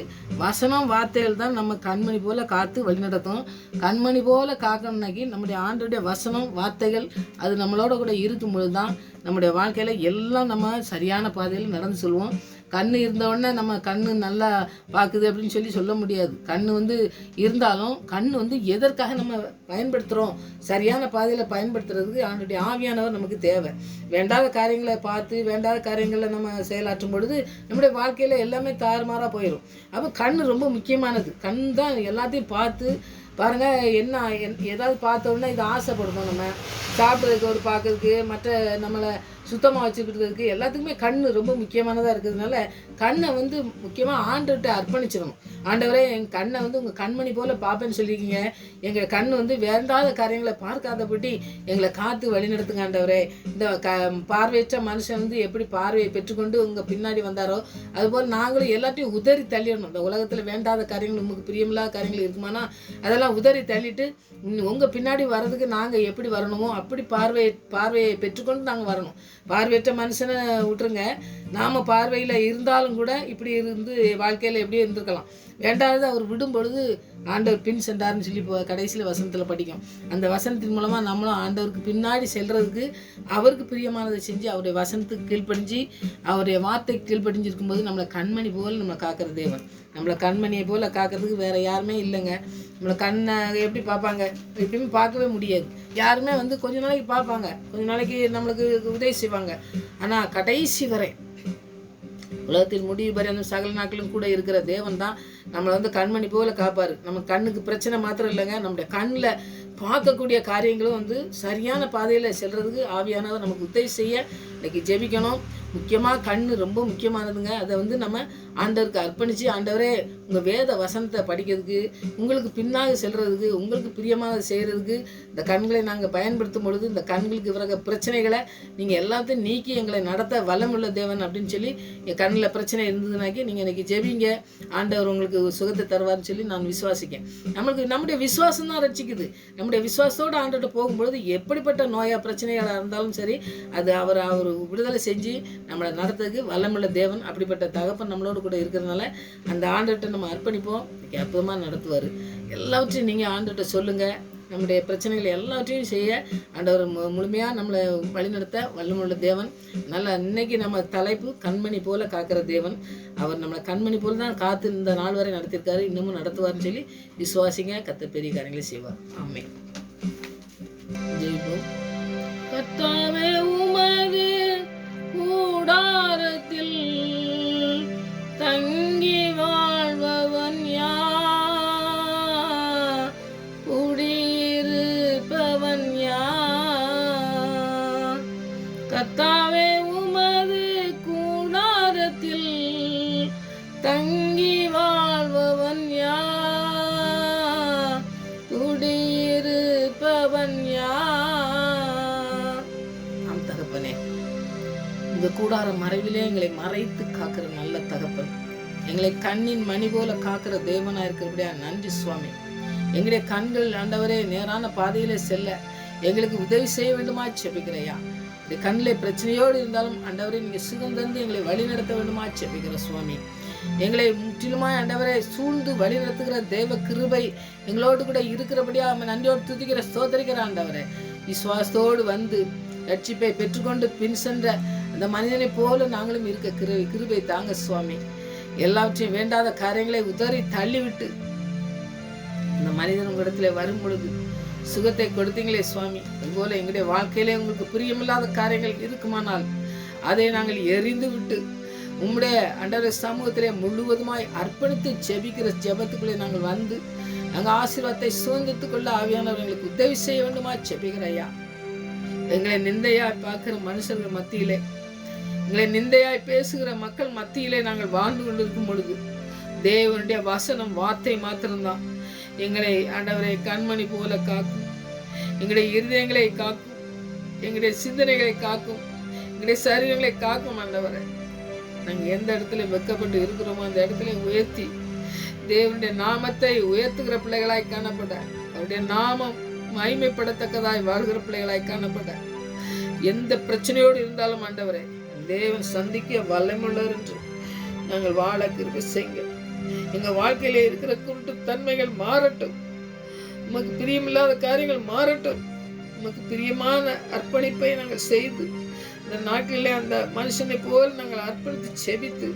A: வசனம் வார்த்தைகள் தான் நம்ம கண்மணி போல் காத்து வழிநடத்தும். கண்மணி போல் காக்கணும்னாக்கி நம்முடைய ஆண்டவருடைய வசனம் வார்த்தைகள் அது நம்மளோட கூட இருக்கும்பொழுது தான் நம்முடைய வாழ்க்கையில் எல்லாம் நம்ம சரியான பாதையில் நடந்து சொல்லுவோம். கண் இருந்தவுடனே நம்ம கண் நல்லா பார்க்குது அப்படின்னு சொல்ல முடியாது. கண் வந்து இருந்தாலும் கண் வந்து எதற்காக நம்ம பயன்படுத்துகிறோம், சரியான பாதையில் பயன்படுத்துறதுக்கு அவனுடைய ஆவியானவர் நமக்கு தேவை. வேண்டாத காரியங்களை பார்த்து வேண்டாத காரியங்களில் நம்ம செயலாற்றும் பொழுது நம்முடைய வாழ்க்கையில் எல்லாமே தாறுமாறாக போயிடும். அப்போ கண் ரொம்ப முக்கியமானது. கண் தான் எல்லாத்தையும் பார்த்து பாருங்கள். என்ன ஏதாவது பார்த்தோன்னா இது ஆசைப்படணும். நம்ம சாப்பிட்றதுக்கு ஒரு பார்க்கறதுக்கு மற்ற நம்மளை சுத்தமாக வச்சுக்கிறதுக்கு எல்லாத்துக்குமே கண் ரொம்ப முக்கியமானதாக இருக்கிறதுனால கண்ணை வந்து முக்கியமாக ஆண்டவர்கிட்ட அர்ப்பணிச்சிடணும். ஆண்டவரே எங்கள் கண்ணை வந்து உங்கள் கண்மணி போல் பார்ப்பேன்னு சொல்லியிருக்கீங்க, எங்கள் கண் வந்து வேண்டாத காரியங்களை பார்க்காதபடி எங்களை காத்து வழிநடத்துங்க ஆண்டவரே. இந்த பார்வையற்ற மனுஷன் வந்து எப்படி பார்வையை பெற்றுக்கொண்டு உங்கள் பின்னாடி வந்தாரோ அதுபோல் நாங்களும் எல்லாத்தையும் உதறி தள்ளிடணும். இந்த உலகத்தில் வேண்டாத காரியங்கள் உங்களுக்கு பிரியமில்லாத காரியங்கள் இருக்குமானா அதெல்லாம் உதறி தள்ளிட்டு உங்கள் பின்னாடி வர்றதுக்கு நாங்கள் எப்படி வரணுமோ அப்படி பார்வையை பெற்றுக்கொண்டு நாங்கள் வரணும். பார்வையற்ற மனுஷனை விட்டுருங்க, நாம் பார்வையில் இருந்தாலும் கூட இப்படி இருந்து வாழ்க்கையில் எப்படியே இருந்திருக்கலாம். வேண்டாவது அவர் விடும் பொழுது ஆண்டவர் பின் சென்றார்னு சொல்லி கடைசியில் வசனத்தில் படிக்கும். அந்த வசனத்தின் மூலமாக நம்மளும் ஆண்டவருக்கு பின்னாடி செல்றதுக்கு அவருக்கு பிரியமானதை செஞ்சு அவருடைய வசனத்துக்கு கீழ்ப்படிஞ்சு அவருடைய வார்த்தைக்கு கீழ்ப்படிஞ்சிருக்கும்போது நம்மளை கண்மணி போல் நம்மளை காக்கிற தேவன். நம்மளை கண்மணியை போல் காக்கிறதுக்கு வேறு யாருமே இல்லைங்க. நம்மளை கண்ணை எப்படி பார்ப்பாங்க, எப்படியுமே பார்க்கவே முடியாது. யாருமே வந்து கொஞ்ச நாளைக்கு பார்ப்பாங்க, கொஞ்ச நாளைக்கு நம்மளுக்கு உதவி செய்வாங்க. ஆனால் கடைசி வரை உலகத்தில் முடிவு வரை அந்த சகல நாட்களும் கூட இருக்கிற தேவன் தான் நம்மளை வந்து கண்மணி போல காப்பாரு. நம்ம கண்ணுக்கு பிரச்சனை மாத்திரம் இல்லைங்க, நம்முடைய கண்ணில் பார்க்கக்கூடிய காரியங்களும் வந்து சரியான பாதையில் செல்றதுக்கு ஆவியானவர் நமக்கு உதவி செய்ய இன்னைக்கு ஜெபிக்கணும். முக்கியமாக கண் ரொம்ப முக்கியமானதுங்க. அதை வந்து நம்ம ஆண்டவருக்கு அர்ப்பணித்து ஆண்டவரே உங்கள் வேத வசனத்தை படிக்கிறதுக்கு உங்களுக்கு பின்னாக செல்றதுக்கு உங்களுக்கு பிரியமாக செய்கிறதுக்கு இந்த கண்களை நாங்கள் பயன்படுத்தும் பொழுது இந்த கண்களுக்கு வர பிரச்சனைகளை நீங்கள் எல்லாத்தையும் நீக்கி எங்களை நடத்த வல்லமுள்ள தேவன் அப்படின்னு சொல்லி என் கண்ணில் பிரச்சனை இருந்ததுனாக்கி நீங்கள் இன்றைக்கி ஜெபிங்க, ஆண்டவர் உங்களுக்கு சுகத்தை தருவார்னு சொல்லி நான் விசுவாசிக்கேன். நம்முடைய விசுவாசம் தான் ரட்சிக்குது. நம்முடைய விசுவாசத்தோடு ஆண்டவர்கிட்ட போகும்பொழுது எப்படிப்பட்ட நோயா பிரச்சனைகளாக இருந்தாலும் சரி அது அவர் விடுதலை செஞ்சு நம்மளை நடத்துறதுக்கு வல்லமுள்ள தேவன். அப்படிப்பட்ட தகப்பன் நம்மளோட கூட இருக்கிறதுனால அந்த ஆண்டவர்கிட்ட நம்ம அர்ப்பணிப்போம். அற்புதமாக நடத்துவார். எல்லாவற்றையும் நீங்கள் ஆண்டவர்கிட்ட சொல்லுங்கள். நம்முடைய பிரச்சனைகளை எல்லாவற்றையும் செய்ய ஆண்டவர் முழுமையாக நம்மளை வழிநடத்த வல்லமுள்ள தேவன். நல்லா இன்னைக்கு நம்ம தலைப்பு கண்மணி போல காக்கிற தேவன். அவர் நம்மளை கண்மணி போல தான் காத்து இந்த நாள் வரை நடத்தியிருக்காரு, இன்னமும் நடத்துவார்னு சொல்லி விசுவாசிங்க. கர்த்தர் பெரிய காரியங்களை செய்வார். ஆமென். ஜெயிப்போம். கர்த்தாவே உமது கூடாரத்தில் தங்கி வாழ்பவன் யார், குடியிருப்பவன் யார். கர்த்தாவே உமது கூடாரத்தில் தங்கி வாழ்பவன் யார், குடியிருப்பவன் யார். ஆம் தகப்பனே, இந்த கூடார மறைவிலே எங்களை மறைத்து காக்கிற நல்ல தகப்பன், எங்களை கண்ணின் மணி போல காக்கிற தேவனா இருக்கிறபடியா நன்றி சுவாமி. எங்களுடைய கண்கள் ஆண்டவரே நேரான பாதையில செல்ல எங்களுக்கு உதவி செய்ய வேண்டுமா செபிக்கிறையா. இந்த கண்ணில் பிரச்சனையோடு இருந்தாலும் ஆண்டவரே நீங்க சுகம் தந்து எங்களை வழி நடத்த வேண்டுமா செபிக்கிற சுவாமி. எங்களை முற்றிலுமாய் ஆண்டவரை சூழ்ந்து வழி நடத்துகிற தேவ கிருபை எங்களோடு கூட இருக்கிறபடியா நன்றியோடு துதிக்கிற ஸ்தோத்திரிக்கிற ஆண்டவரே. விசுவாசத்தோடு வந்து ரட்சிப்பை பெற்றுக்கொண்டு பின் சென்ற அந்த மனிதனை போல நாங்களும் இருக்க கிருபை தாங்க சுவாமி. எல்லாவற்றையும் வேண்டாத காரியங்களை உதறி தள்ளிவிட்டு இந்த மனிதன் உங்களிடத்துல வரும் பொழுது சுகத்தை கொடுத்தீங்களே சுவாமி, அதுபோல எங்களுடைய வாழ்க்கையிலே உங்களுக்கு பிரியமில்லாத காரியங்கள் இருக்குமானால் அதை நாங்கள் எரிந்து விட்டு உம்முடைய ஆண்டவரே சமூகத்திலே முழுவதுமாய் அர்ப்பணித்து ஜெபிக்கிற ஜெபத்துக்குள்ளே நாங்கள் வந்து நாங்கள் ஆசீர்வாதத்தை சுதந்திரத்துக் கொள்ள ஆவியானவர் எங்களுக்கு உதவி செய்ய வேண்டுமா ஜெபிக்கிற ஐயா. எங்களை நிந்தையாய் பார்க்கிற மனுஷர்கள் மத்தியிலே, எங்களை நிந்தையாய் பேசுகிற மக்கள் மத்தியிலே நாங்கள் வாழ்ந்து கொண்டிருக்கும் பொழுது தேவனுடைய வசனம் வார்த்தை மாத்திரம்தான் எங்களை ஆண்டவரை கண்மணி போல காக்கும், எங்களுடைய இருதயங்களை காக்கும், எங்களுடைய சிந்தனைகளை காக்கும், எங்களுடைய சரீரங்களை காக்கும். ஆண்டவரை நாங்கள் எந்த இடத்துல வெக்கப்பட்டு இருக்கிறோமோ அந்த இடத்துல உயர்த்தி தேவனுடைய நாமத்தை உயர்த்துகிற பிள்ளைகளாய் காணப்பட, அவருடைய நாமம் மகிமைப்படத்தக்கதாய் வாழ்கிற பிள்ளைகளாய் காணப்பட, எந்த பிரச்சனையோடு இருந்தாலும் ஆண்டவரை தேவன் சந்திக்க வல்லமையுள்ளவர் என்று நாங்கள் வாழ கிருபை செய்யுங்க. எங்க வாழ்க்கையில இருக்கிற குருட்டு தன்மைகள் மாறட்டும், உமக்கு பிரியமில்லாத காரியங்கள் மாறட்டும். உமக்கு பிரியமான அர்ப்பணிப்பை நாங்கள் செய்து இந்த நாட்டிலே அந்த மனுஷனை போல் நாங்கள் அர்ப்பணித்து செபித்து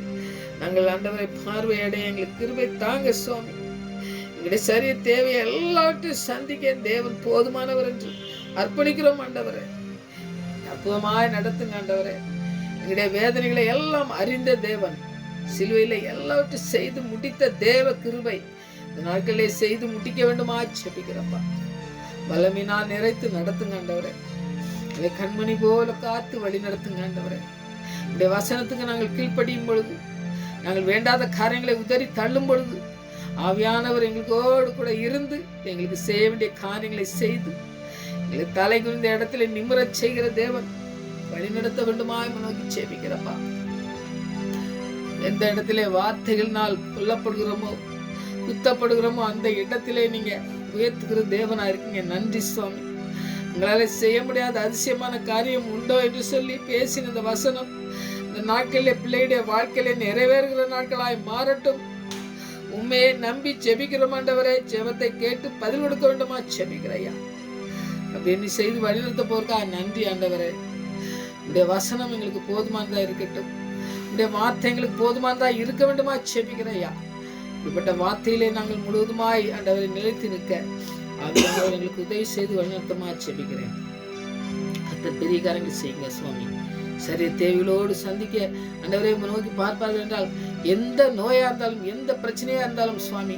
A: நாங்கள் ஆண்டவரை பார்வையடைய எங்களுக்கு கிருபை தாங்க சுவாமி. எங்களுடைய சரிய தேவையை எல்லாவற்றையும் சந்திக்க தேவன் போதுமானவர் என்று அர்ப்பணிக்கிறோம் ஆண்டவரை. அற்புதமாய் நடத்துங்க ஆண்டவரை. எங்களுடைய வேதனைகளை எல்லாம் அறிந்த தேவன், சிலுவையில எல்லாவற்றையும் செய்து முடித்த தேவ கிருபை இந்த நாட்களிலே செய்து முடிக்க வேண்டுமா செபிக்கிறப்பா. வல்லமையினா நிறைத்து நடத்துங்க ஆண்டவரே. இதை கண்மணி போல காத்து வழி நடத்துங்க ஆண்டவரே. உடைய வசனத்துக்கு நாங்கள் கீழ்ப்படியும் பொழுது, நாங்கள் வேண்டாத காரியங்களை உதறி தள்ளும் பொழுது ஆவியானவர் எங்களோடு கூட இருந்து எங்களுக்கு செய்ய வேண்டிய காரியங்களை செய்து எங்களை தலை குனிந்த இடத்துல நிமிரச் செய்கிற தேவன் வழி நடத்த வேண்டுமா நோக்கி செபிக்கிறப்பா. எந்த இடத்திலே வார்த்தைகளினால் கொல்லப்படுகிறோமோ குத்தப்படுகிறோமோ அந்த இடத்திலே நீங்க உயர்த்துகிற தேவனா இருக்கீங்க. நன்றி சுவாமி. உங்களால செய்ய முடியாத அதிசயமான காரியம் உண்டோ என்று சொல்லி பேசின இந்த வசனம் இந்த நாட்களிலே பிள்ளையுடைய வாழ்க்கையில நிறைவேறுகிற நாட்களாய் மாறட்டும். உண்மையை நம்பி ஜெபிக்கிறோம் ஆண்டவரே. ஜெபத்தை கேட்டு பதில் கொடுக்க வேண்டுமா ஜெபிக்கிறையா. அப்படி செய்து வழிநடத்த போறக்கா நன்றி ஆண்டவரே. உடைய வசனம் எங்களுக்கு போதுமானதா இருக்கட்டும். உடைய வார்த்தை எங்களுக்கு போதுமானதா இருக்க வேண்டுமா ஜெபிக்கிறையா. இப்படிப்பட்ட வார்த்தையிலே நாங்கள் முழுவதுமாய் ஆண்டவரை நிலைத்து நிற்க ஆவியானவர் எங்களுக்கு உதவி செய்து வழிநடத்தமா ஜெபிக்கிறேன். கர்த்தர் பெரிய காரியங்கள் செய்யுங்க சுவாமி. சரி தேவைகளோடு சந்திக்க ஆண்டவரை நோக்கி பார்ப்பார்கள் என்றால் எந்த நோயா இருந்தாலும் எந்த பிரச்சனையா இருந்தாலும் சுவாமி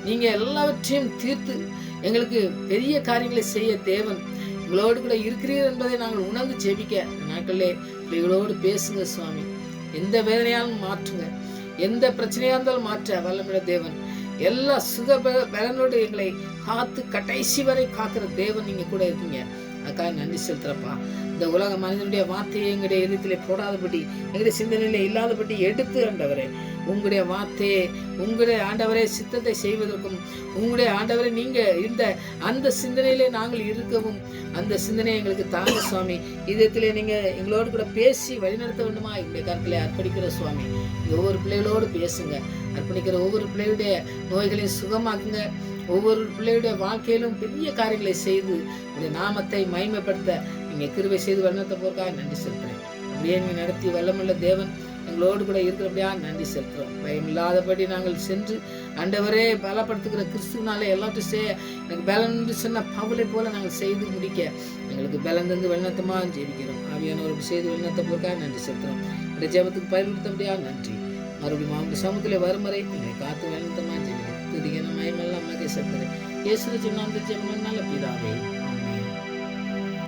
A: நீங்க எல்லாவற்றையும் தீர்த்து எங்களுக்கு பெரிய காரியங்களை செய்ய தேவன் உங்களோடு கூட இருக்கிறீர்கள் என்பதை நாங்கள் உணர்ந்து ஜெபிக்க நாட்களே பிள்ளைகளோடு பேசுங்க சுவாமி. எந்த வேதனையாலும் மாற்றுங்க, எந்த பிரச்சனையா இருந்தாலும் மாற்ற வல்லமையுள்ள தேவன். எல்லா சுக பலனோடு எங்களை காத்து கடைசி வரை காக்கிற தேவன் நீங்க கூட இருக்கீங்க. அதுக்காக நன்றி செலுத்துறப்பா. இந்த உலக மனிதனுடைய வார்த்தையை எங்களுடைய இதயத்திலே போடாதபடி எங்களுடைய சிந்தனையில இல்லாதபடி எடுத்து ஆண்டவரே உங்களுடைய வார்த்தையை உங்களுடைய ஆண்டவரே சித்தத்தை செய்வதற்கும் உங்களுடைய ஆண்டவரை நீங்க இந்த அந்த சிந்தனையிலே நாங்கள் இருக்கவும் அந்த சிந்தனையை எங்களுக்கு தாங்க சுவாமி. இதயத்திலே நீங்க எங்களோடு கூட பேசி வழிநடத்த வேண்டுமா எங்களுடைய கருத்திலே அர்ப்பணிக்கிற சுவாமி. ஒவ்வொரு பிள்ளைகளோடு பேசுங்க. அர்ப்பணிக்கிற ஒவ்வொரு பிள்ளைகளுடைய நோய்களையும் சுகமாக்குங்க. ஒவ்வொரு பிள்ளையுடைய வாழ்க்கையிலும் பெரிய காரியங்களை செய்து உங்களுடைய நாமத்தை மகிமைப்படுத்த நீங்க கிருபை செய்து வழிநடத்த போறதுக்காக நன்றி செலுத்துறேன். அப்படியே நீங்க நடத்தி வல்லமுள்ள தேவன் எங்களோடு கூட இருக்கிறபடியா நன்றி செலுத்துறோம். பயம் இல்லாதபடி நாங்கள் சென்று ஆண்டவரே பலப்படுத்துகிற கிறிஸ்துவனாலே எல்லாத்தையும் செய்ய எனக்கு பலன் சொன்ன பவுலை போல நாங்கள் செய்து முடிக்க எங்களுக்கு பலன் தந்து வழிநடத்தமா ஜெபிக்கிறோம். ஆவியானவருக்கு செய்து வழிநடத்த போறதுக்காக நன்றி செலுத்துறோம். இந்த ஜெபத்துக்கு பயன்படுத்தபடியா நன்றி. மறுபடியும் அவங்க சமூகத்திலே வரும் வரை எங்களை காத்து வழிநடத்தமா ஜெபிக்கிறோம். துதிக்க மயமெல்லாம் மகே செலுத்துறேன். இயேசு சொன்ன ஜெபம் நல்ல பிதாவே.